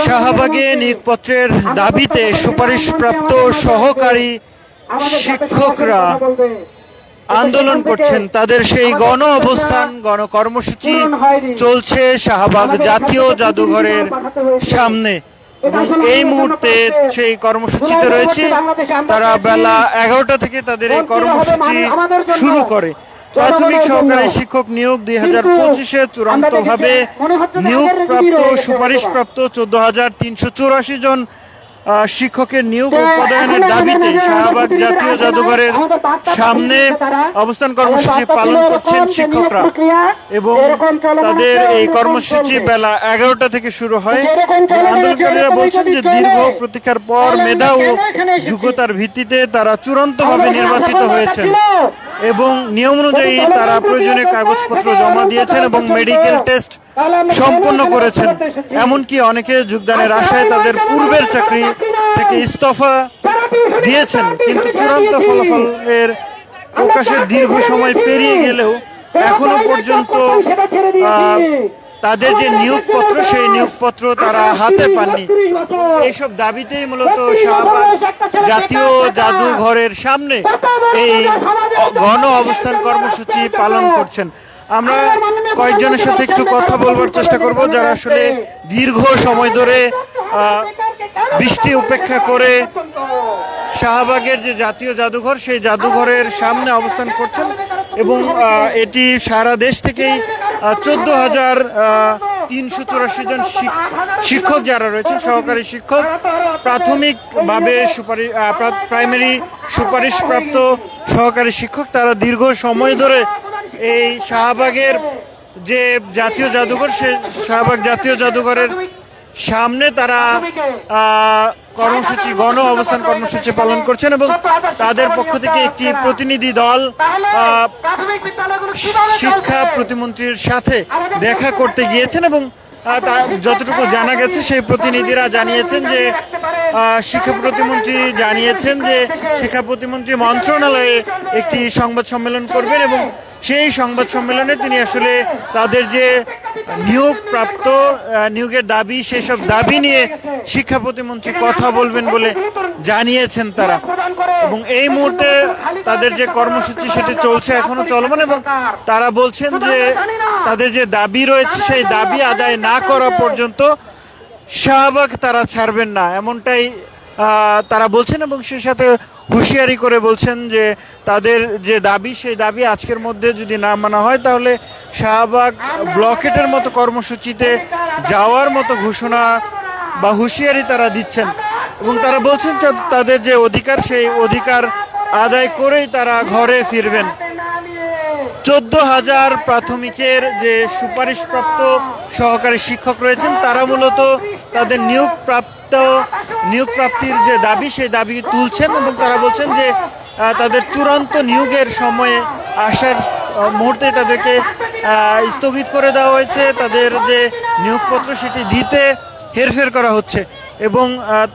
শাহবাগে নিয়োগপত্রের দাবিতে সুপারিশপ্রাপ্ত সহকারী শিক্ষকরা আন্দোলন করছেন। তাদের সেই গণ অবস্থান গণকর্মসূচি চলছে শাহবাগ জাতীয় জাদুঘরের সামনে। এবং এই মুহূর্তে সেই কর্মসূচিতে রয়েছে। তারা বেলা 11টা থেকে তাদের এই কর্মসূচি শুরু করে। প্রাথমিক সহকারী শিক্ষক নিয়োগ 2025-এ চূড়ান্তভাবে নিয়োগপ্রাপ্ত সুপারিশপ্রাপ্ত 14,384 জন শিক্ষকের নিয়োগ ও পদায়নের দাবিতে শাহবাগ জাতীয় জাদুঘরের সামনে অবস্থান কর্মসূচি পালন করছেন শিক্ষকরা। এবং তাদের এই কর্মসূচি বেলা 11টা থেকে শুরু হয়। আন্দোলনকারীরা বলছেন যে দীর্ঘ প্রতীক্ষার পর মেধা ও যোগ্যতার ভিত্তিতে তারা চূড়ান্তভাবে নির্বাচিত হয়েছেন এবং নিয়ম অনুযায়ী তারা প্রয়োজনীয় কাগজপত্র জমা দিয়েছেন এবং মেডিকেল টেস্ট সম্পন্ন করেছেন। এমনকি অনেকে যোগদানের আশায় তাদের পূর্বের চাকরি থেকে ইস্তফা দিয়েছেন। কিন্তু চূড়ান্ত ফলাফলের প্রকাশের দীর্ঘ সময় পেরিয়ে গেলেও এখনো পর্যন্ত তাদের যে নিয়োগপত্র সেই নিয়োগপত্র তারা হাতে পাননি। এইসব দাবিতেই মূলত শাহবাগ জাতীয় জাদুঘরের সামনে এই গণ অবস্থান কর্মসূচি পালন করছেন। আমরা কয়েকজনের সাথে একটু কথা বলবার চেষ্টা করব যারা আসলে দীর্ঘ সময় ধরে বৃষ্টি উপেক্ষা করে শাহবাগের যে জাতীয় জাদুঘর সেই জাদুঘরের সামনে অবস্থান করছেন। এবং এটি সারা দেশ থেকেই 14,384 জন শিক্ষক যারা রয়েছে সহকারী শিক্ষক প্রাথমিকভাবে প্রাইমারি সুপারিশপ্রাপ্ত সহকারী শিক্ষক তারা দীর্ঘ সময় ধরে এই শাহবাগের যে জাতীয় জাদুঘর সেই শাহবাগ জাতীয় জাদুঘরের সামনে তারা কর্মসূচি গণ অবস্থান কর্মসূচি পালন করছেন। এবং তাদের পক্ষ থেকে একটি প্রতিনিধি দল শিক্ষা প্রতিমন্ত্রীর সাথে দেখা করতে গিয়েছেন এবং যতটুকু জানা গেছে সেই প্রতিনিধিরা জানিয়েছেন যে শিক্ষা প্রতিমন্ত্রী জানিয়েছেন যে শিক্ষা প্রতিমন্ত্রী মন্ত্রণালয়ে একটি সংবাদ সম্মেলন করবেন এবং সেই সংবাদ সম্মেলনে তিনি আসলে তাদের যে নিয়োগের দাবি সেসব দাবি নিয়ে শিক্ষা প্রতিমন্ত্রী কথা বলবেন বলে জানিয়েছেন তারা। এবং এই মুহূর্তে তাদের যে কর্মসূচি সেটি চলছে এখনো চলমান এবং তারা বলছেন যে তাদের যে দাবি রয়েছে সেই দাবি আদায় না করা পর্যন্ত শাহবাগ তারা ছাড়বেন না, এমনটাই তারা বলছেন। এবং সেই সাথে হুঁশিয়ারি করে বলছেন যে তাদের যে দাবি সেই দাবি আজকের মধ্যে যদি না মানা হয় তাহলে শাহবাগ ব্লকেটের মতো কর্মসূচিতে যাওয়ার মতো ঘোষণা বা হুঁশিয়ারি তারা দিচ্ছেন। এবং তারা বলছেন তাদের যে অধিকার সেই অধিকার আদায় করেই তারা ঘরে ফিরবেন। 14,000 প্রাথমিকের যে সুপারিশপ্রাপ্ত সহকারী শিক্ষক রয়েছেন তারা মূলত তাদের নিয়োগপ্রাপ্তির যে দাবি সেই দাবি তুলছেন এবং তারা বলছেন যে তাদের চূড়ান্ত নিয়োগের সময়ে আসার মুহূর্তে তাদেরকে স্থগিত করে দেওয়া হয়েছে। তাদের যে নিয়োগপত্র সেটি দিতে হেরফের করা হচ্ছে এবং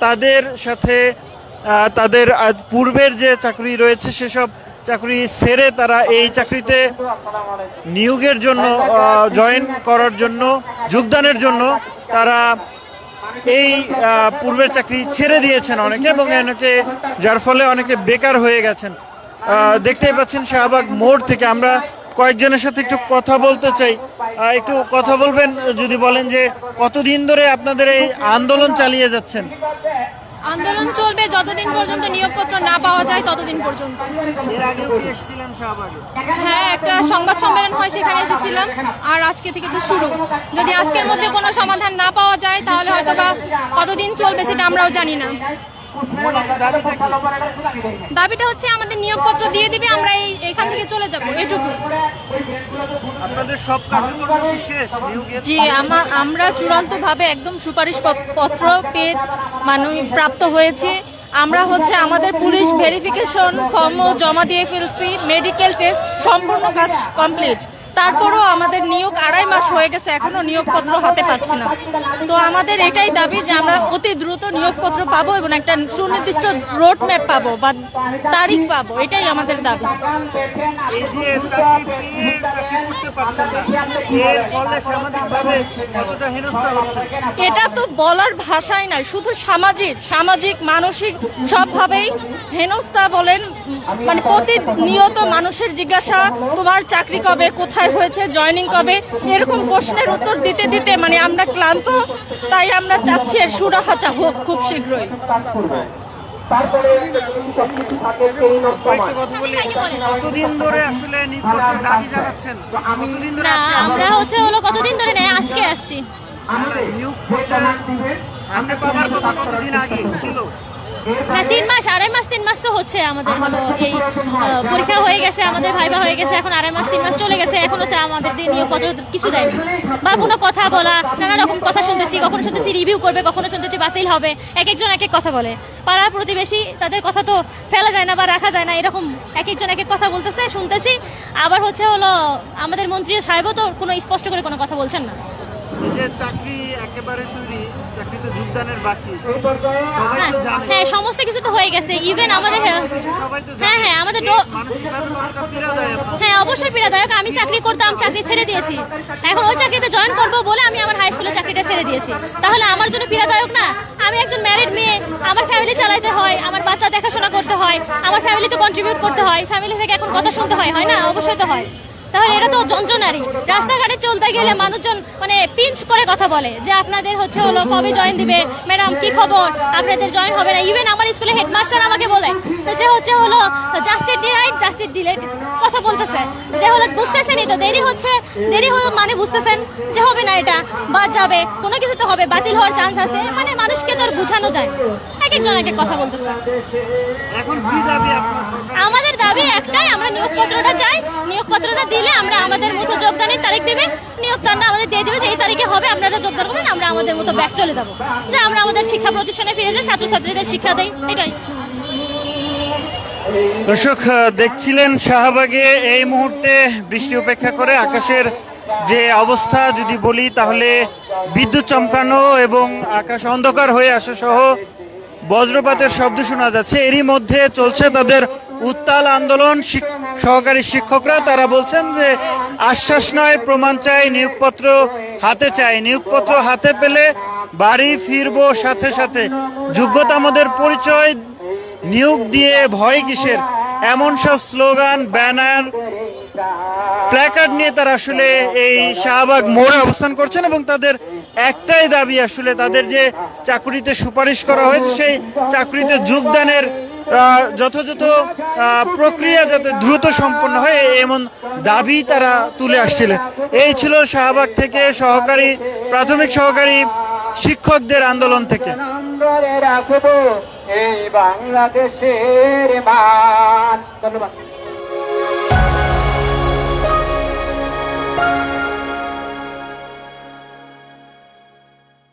তাদের সাথে তাদের পূর্বের যে চাকরি রয়েছে সেসব চাকরি ছেড়ে তারা এই চাকরিতে নিয়োগের জন্য জয়েন করার জন্য যোগদানের জন্য তারা এই পূর্বের চাকরি ছেড়ে দিয়েছেন অনেকে এবং অনেকে যার ফলে অনেকে বেকার হয়ে গেছেন। দেখতেই পাচ্ছেন শাহবাগ মোড় থেকে আমরা কয়েকজনের সাথে একটু কথা বলতে চাই। একটু কথা বলবেন, যদি বলেন যে কতদিন ধরে আপনাদের এই আন্দোলন চালিয়ে যাচ্ছেন? আন্দোলন চলবে যতদিন পর্যন্ত নিয়োগপত্র না পাওয়া যায় ততদিন পর্যন্ত। এর আগেও কি এসেছিলেন শাহবাগে? হ্যাঁ, একটা সংবাদ সম্মেলন হয় সেখানে এসেছিলাম আর আজকে থেকে তো শুরু। যদি আজকের মধ্যে কোনো সমাধান না পাওয়া যায় তাহলে হয়তো বা কতদিন চলবে সেটা আমরাও জানি না। দাবিটা হচ্ছে আমাদের নিয়োগপত্র দিয়ে দিবে, আমরা এখান থেকে চলে যাব, এটুকু। আপনাদের সব কার্যক্রম কি শেষ? জি, আমরা চূড়ান্তভাবে একদম সুপারিশ পত্র প্রাপ্ত হয়েছে। আমরা আমাদের পুলিশ ভেরিফিকেশন ফর্মও জমা দিয়ে ফেলছি, মেডিকেল টেস্ট সম্পূর্ণ কাজ কমপ্লিট। তারপরও আমাদের নিয়োগ 2.5 মাস হয়ে গেছে, এখনো নিয়োগপত্র হাতে পাচ্ছি না। তো আমাদের এটাই দাবি যে আমরা অতি দ্রুত নিয়োগপত্র পাবো এবং একটা সুনির্দিষ্ট রোড ম্যাপ পাবো বা তারিখ পাবো, এটাই আমাদের দাবি। এই যে চাকরি পেয়ে চাকরি করতে পারছেন না, এর ফলে সামাজিকভাবে কতটা হেনস্থা হচ্ছে? এটা তো বলার ভাষাই নাই, শুধু সামাজিক মানসিক সবভাবেই হেনস্থা বলেন। মানে প্রতিনিয়ত মানুষের জিজ্ঞাসা, তোমার চাকরি কবে, কোথায় হয়েছে, জয়েনিং কবে, এরকম প্রশ্নের উত্তর দিতে দিতে মানে আমরা ক্লান্ত। তাই আমরা চাচ্ছি এর সুরাহা হোক খুব শীঘ্রই। কতদিন ধরে আসলে নিয়োগপত্রের দাবি জানাচ্ছেন? কতদিন ধরে না, আপনি আমরা হলো কতদিন ধরে নেই, আজকে আসছি। নিয়োগপত্র হাতে পাওয়ার কথা কতদিন আগে ছিল? না, 3 মাস তো হচ্ছে আমাদের হলো এই পরীক্ষা হয়ে গেছে, আমাদের ভাইবা হয়ে গেছে, এখন 2.5 মাস 3 মাস চলে গেছে, এখনো তো আমাদের দিয়ে নিয়োগপত্র কিছু দেয়নি বা কোনো কথা বলা, নানা রকম কথা শুনতেছি। কখনো শুনতেছি রিভিউ করবে, কখনো শুনতেছি বাতিল হবে, এক একজন এক এক কথা বলে। পাড়া প্রতিবেশী তাদের কথা তো ফেলা যায় না বা রাখা যায় না, এরকম এক একজন এক এক কথা বলতেছে, শুনতেছি। আবার হলো আমাদের মন্ত্রী সাহেবও তো কোনো স্পষ্ট করে কোনো কথা বলছেন না। এই যে চাকরি একেবারে তৈরি, চাকরিতে যোগদানের বাকি, সবাই তো জানে। হ্যাঁ, সমস্ত কিছু তো হয়ে গেছে। ইভেন আমাদের সবাই তো হ্যাঁ জানে। আমাদের মানসিকভাবে কতটা পীড়াদায়ক? হ্যাঁ, অবশ্যই পীড়াদায়ক। আমি চাকরি করতাম, চাকরি ছেড়ে দিয়েছি। এখন ওই চাকরিতে জয়েন করবো বলে আমি আমার হাই স্কুলের চাকরিটা ছেড়ে দিয়েছি। তাহলে আমার জন্য পীড়াদায়ক না? আমি একজন ম্যারিড মেয়ে, আমার ফ্যামিলি চালাইতে হয়, আমার বাচ্চা দেখাশোনা করতে হয়, আমার ফ্যামিলিতে কন্ট্রিবিউট করতে হয়, ফ্যামিলি থেকে এখন কথা শুনতে হয়, হয় না? অবশ্যই তো হয়। তাহলে এটা তো যন্ত্রণারই। রাস্তাঘাটে চলতে গেলে মানুষজন মানে পিঞ্চ করে কথা বলে যে আপনাদের হলো কবে জয়েন দিবে ম্যাডাম, কি খবর, আপনাদের জয়েন হবে না। ইভেন আমার স্কুলে হেডমাস্টার আমাকে বলে যে হলো জাস্টিস ডিলেট কথা বলতেছে, যে বুঝতেছেনই তো দেরি হচ্ছে, মানে বুঝতেছেন যে হবে না, এটা বাদ যাবে, কোনো কিছু তো হবে, বাতিল হওয়ার চান্স আছে। মানে মানুষকে তো আর বোঝানো যায়, এক একজন এক এক কথা বলতেছে। এখন কি দাবি আপনার? আমাদের দাবি একটাই, আমরা নিয়োগপত্রটা চাই। নিয়োগপত্রটা দিলে আমরা আমাদের মতো যোগদানের তারিখ দেবে, নিয়োগদানটা আমাদের দিয়ে দেবে যে এই তারিখে হবে, আপনারা যোগদান করেন, আমরা আমাদের মতো ব্যাক চলে যাব, যে আমরা আমাদের শিক্ষা প্রতিষ্ঠানে ফিরে যাই, ছাত্রছাত্রীদের শিক্ষা দেই, এটাই। দর্শক, দেখছিলেন শাহবাগে এই মুহূর্তে বৃষ্টি উপেক্ষা করে আকাশের যে অবস্থা যদি বলি, তাহলে বিদ্যুৎ চমকানো এবং আকাশ অন্ধকার হয়ে আসা সহ বজ্রপাতের শব্দ শোনা যাচ্ছে। এরই মধ্যে চলছে তাদের উত্তাল আন্দোলন। সহকারী শিক্ষকরা তারা বলছেন যে আশ্বাস নয়, প্রমাণ চাই, নিয়োগপত্র হাতে চাই, নিয়োগপত্র হাতে পেলে বাড়ি ফিরবো সাথে সাথে, যোগ্যতা আমাদের পরিচয়, নিয়োগ দিয়ে ভয় কিসের, এমন সব স্লোগান, ব্যানার, প্ল্যাকার্ড নিয়ে তারা আসলে এই শাহবাগ মোড়ে অবস্থান করছেন এবং তাদের একটাই দাবি, আসলে তাদের যে চাকরিতে সুপারিশ করা হয়েছে সেই চাকরিতে যোগদানের যথাযথ প্রক্রিয়া যাতে দ্রুত সম্পন্ন হয়, এমন দাবি তারা তুলে আসছিলেন। এই ছিল শাহবাগ থেকে প্রাথমিক সহকারী শিক্ষকদের আন্দোলন থেকে। রাখবো এই বাংলাদেশের মান। ধন্যবাদ।